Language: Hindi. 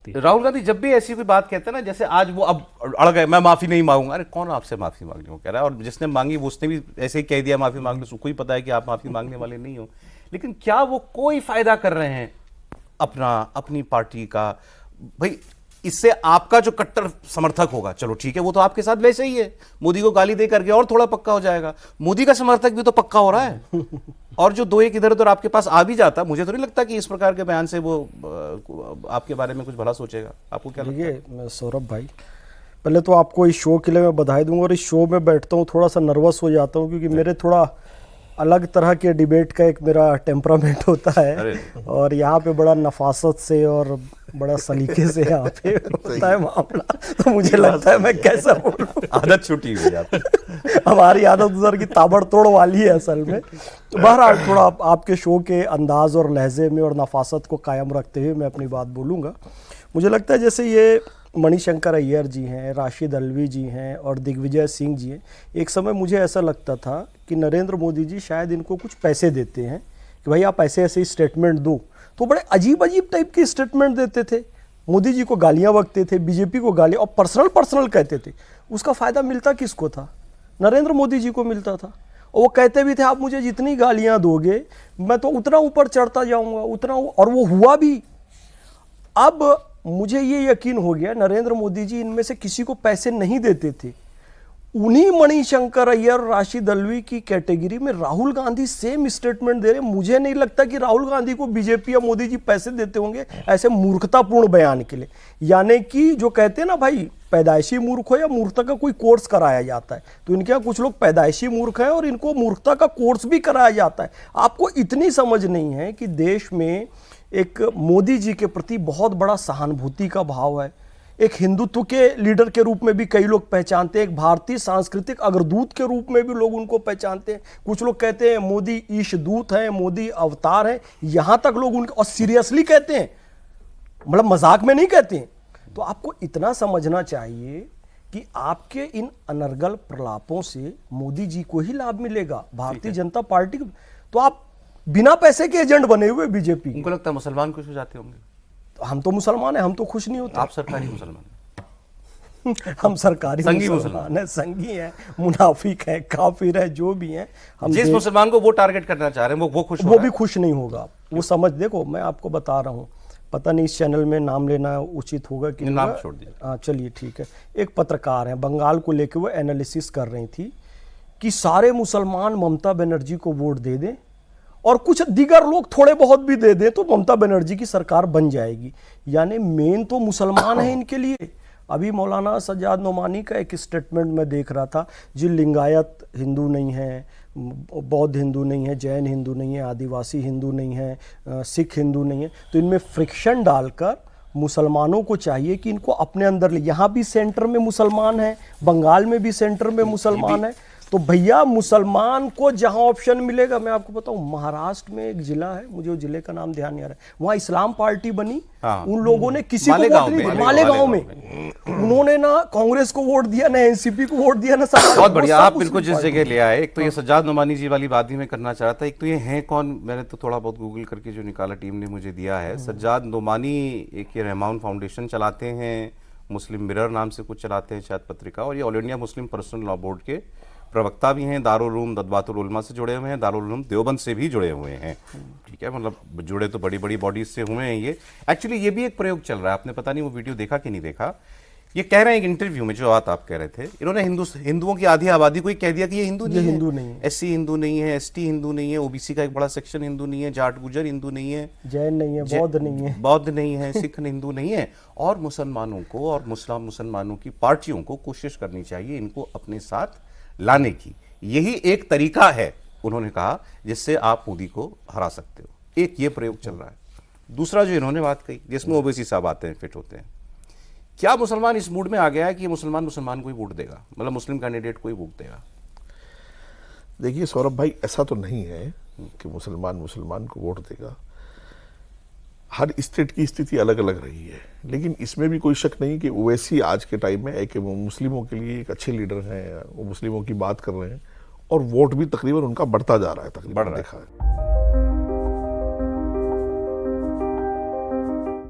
राहुल गांधी जब भी ऐसी कोई बात कहते हैं ना, जैसे आज वो अब अड़ गए, मैं माफी नहीं मांगूंगा। अरे कौन आपसे माफी मांगने को कह रहा है? और जिसने मांगी वो उसने भी ऐसे ही कह दिया माफी मांग लो, उसको ही पता है कि आप माफी मांगने वाले नहीं हो। लेकिन क्या वो कोई फायदा कर रहे हैं अपनी पार्टी का? भाई इससे आपका जो कट्टर समर्थक होगा, चलो ठीक है, वो तो आपके साथ वैसे ही है, मोदी को गाली दे करके और थोड़ा पक्का हो जाएगा। मोदी का समर्थक भी तो पक्का हो रहा है और जो दो एक इधर उधर आपके पास आ भी जाता, मुझे तो नहीं लगता कि इस प्रकार के बयान से वो आपके बारे में कुछ भला सोचेगा। आपको क्या लगता है? मैं सौरभ भाई, पहले तो आपको इस शो के लिए मैं बधाई दूंगा। और इस शो में बैठता हूँ थोड़ा सा नर्वस हो जाता हूँ, क्योंकि मेरे थोड़ा अलग तरह के डिबेट का एक मेरा टेम्परामेंट होता है और यहाँ पे बड़ा नफासत से और बड़ा सलीके से यहाँ पे होता है मामला। तो मुझे लगता है मैं कैसा बोलूं, आदत छुट्टी हुई आपकी। हमारी आदत उधर की ताबड़तोड़ वाली है असल में। तो बहरहाल थोड़ा आपके शो के अंदाज और लहजे में और नफासत को कायम रखते हुए मैं अपनी बात बोलूँगा। मुझे लगता है जैसे ये मणिशंकर अय्यर जी हैं, राशिद अल्वी जी हैं और दिग्विजय सिंह जी हैं, एक समय मुझे ऐसा लगता था कि नरेंद्र मोदी जी शायद इनको कुछ पैसे देते हैं कि भाई आप ऐसे ऐसे स्टेटमेंट दो। तो बड़े अजीब अजीब टाइप के स्टेटमेंट देते थे, मोदी जी को गालियां बकते थे, बीजेपी को गालियां, और पर्सनल कहते थे। उसका फ़ायदा मिलता किसको था? नरेंद्र मोदी जी को मिलता था। और वो कहते भी थे आप मुझे जितनी गालियाँ दोगे मैं तो उतना ऊपर चढ़ता जाऊँगा, उतना, और वो हुआ भी। अब मुझे ये यकीन हो गया नरेंद्र मोदी जी इनमें से किसी को पैसे नहीं देते थे। उन्हीं मणिशंकर अय्यर, राशिद अल्वी की कैटेगरी में राहुल गांधी सेम स्टेटमेंट दे रहे। मुझे नहीं लगता कि राहुल गांधी को बीजेपी या मोदी जी पैसे देते होंगे ऐसे मूर्खतापूर्ण बयान के लिए। यानी कि जो कहते हैं ना भाई, पैदाइशी मूर्ख हो या मूर्खता का कोई कोर्स कराया जाता है, तो इनके यहाँ कुछ लोग पैदाइशी मूर्ख हैं और इनको मूर्खता का कोर्स भी कराया जाता है। आपको इतनी समझ नहीं है कि देश में एक मोदी जी के प्रति बहुत बड़ा सहानुभूति का भाव है। एक हिंदुत्व के लीडर के रूप में भी कई लोग पहचानते हैं, एक भारतीय सांस्कृतिक अग्रदूत के रूप में भी लोग उनको पहचानते हैं। कुछ लोग कहते हैं मोदी ईश दूत हैं, मोदी अवतार हैं, यहां तक लोग उनके, और सीरियसली कहते हैं, मतलब मजाक में नहीं कहते हैं। तो आपको इतना समझना चाहिए कि आपके इन अनर्गल प्रलापों से मोदी जी को ही लाभ मिलेगा, भारतीय जनता पार्टी को। तो आप बिना पैसे के एजेंट बने हुए बीजेपी। उनको लगता है मुसलमान खुश हो जाते होंगे। हम तो मुसलमान हैं, हम तो खुश नहीं होते। आप सरकारी मुसलमान हम सरकारी मुसलमान हैं, संघी हैं, मुनाफिक हैं, काफिर हैं, जो भी हैं। हम जिस मुसलमान को वो टारगेट करना चाह रहे हैं वो खुश, वो भी खुश नहीं होगा। वो समझ, देखो मैं आपको बता रहा हूँ, पता नहीं इस चैनल में नाम लेना उचित होगा कि नाम छोड़ दीजिए। हाँ चलिए ठीक है। एक पत्रकार हैं, बंगाल को लेकर वो एनालिसिस कर रही थी कि सारे मुसलमान ममता बनर्जी को वोट दे दें और कुछ दीगर लोग थोड़े बहुत भी दे दें तो ममता बनर्जी की सरकार बन जाएगी। यानी मेन तो मुसलमान है इनके लिए। अभी मौलाना सज्जाद नोमानी का एक स्टेटमेंट मैं देख रहा था, जो लिंगायत हिंदू नहीं है, बौद्ध हिंदू नहीं है, जैन हिंदू नहीं है, आदिवासी हिंदू नहीं है, सिख हिंदू नहीं है, तो इनमें फ्रिक्शन डालकर मुसलमानों को चाहिए कि इनको अपने अंदर ले। यहाँ भी सेंटर में मुसलमान है, बंगाल में भी सेंटर में मुसलमान है। तो भैया मुसलमान को जहां ऑप्शन मिलेगा, मैं आपको बताऊं, महाराष्ट्र में एक जिला है, मुझे वो जिले का नाम ध्यान नहीं आ रहा है, वहां इस्लाम पार्टी बनी। हाँ। उन लोगों ने किसी को वोट नहीं, मालेगांव में उन्होंने ना कांग्रेस को वोट दिया, ना एनसीपी को वोट दिया, ना बहुत बढ़िया। आप बिल्कुल जिस जगह ले आए, एक तो ये सज्जाद नोमानी जी वाली बात ही मैं करना चाह रहा था। एक तो ये हैं कौन, मैंने तो थोड़ा बहुत गूगल करके जो निकाला टीम ने मुझे दिया है। सज्जाद नोमानी एक ये रहमान फाउंडेशन चलाते हैं, मुस्लिम मिरर नाम से कुछ चलाते हैं शायद पत्रिका, और ये all India Muslim personal law board के प्रवक्ता भी हैं। दारुल उलूम नदवातुल उलमा से जुड़े हुए हैं, दारुल उलूम देवबंद से भी जुड़े हुए हैं। ठीक है, मतलब जुड़े तो बड़ी बड़ी बॉडीज से हुए हैं ये। एक्चुअली ये भी एक प्रयोग चल रहा है, आपने पता नहीं वो वीडियो देखा कि नहीं देखा। ये कह रहे हैं एक इंटरव्यू में, जो बात आप कह रहे थे, इन्होंने हिंदुओं की आधी आबादी को ही कह दिया कि ये हिंदू नहीं है, एससी हिंदू नहीं है, एसटी हिंदू नहीं है, ओबीसी का एक बड़ा सेक्शन हिंदू नहीं है, जाट गुजर हिंदू नहीं है, जैन नहीं है, बौद्ध नहीं है, सिख हिंदू नहीं है। और मुसलमानों को और मुसलमानों की पार्टियों को कोशिश करनी चाहिए इनको अपने साथ लाने की। यही एक तरीका है, उन्होंने कहा, जिससे आप मोदी को हरा सकते हो। एक ये प्रयोग चल रहा है। दूसरा जो इन्होंने बात कही, जिसमें ओवैसी साहब आते हैं, फिट होते हैं, क्या मुसलमान इस मूड में आ गया है कि मुसलमान को ही वोट देगा, मतलब मुस्लिम कैंडिडेट को ही वोट देगा? देखिए सौरभ भाई, ऐसा तो नहीं है कि मुसलमान को वोट देगा। हर स्टेट की स्थिति अलग अलग रही है, लेकिन इसमें भी कोई शक नहीं कि ओवैसी आज के टाइम में एक मुस्लिमों के लिए एक अच्छे लीडर हैं। वो मुस्लिमों की बात कर रहे हैं और वोट भी तकरीबन उनका बढ़ता जा रहा है, तकरीबन देखा है।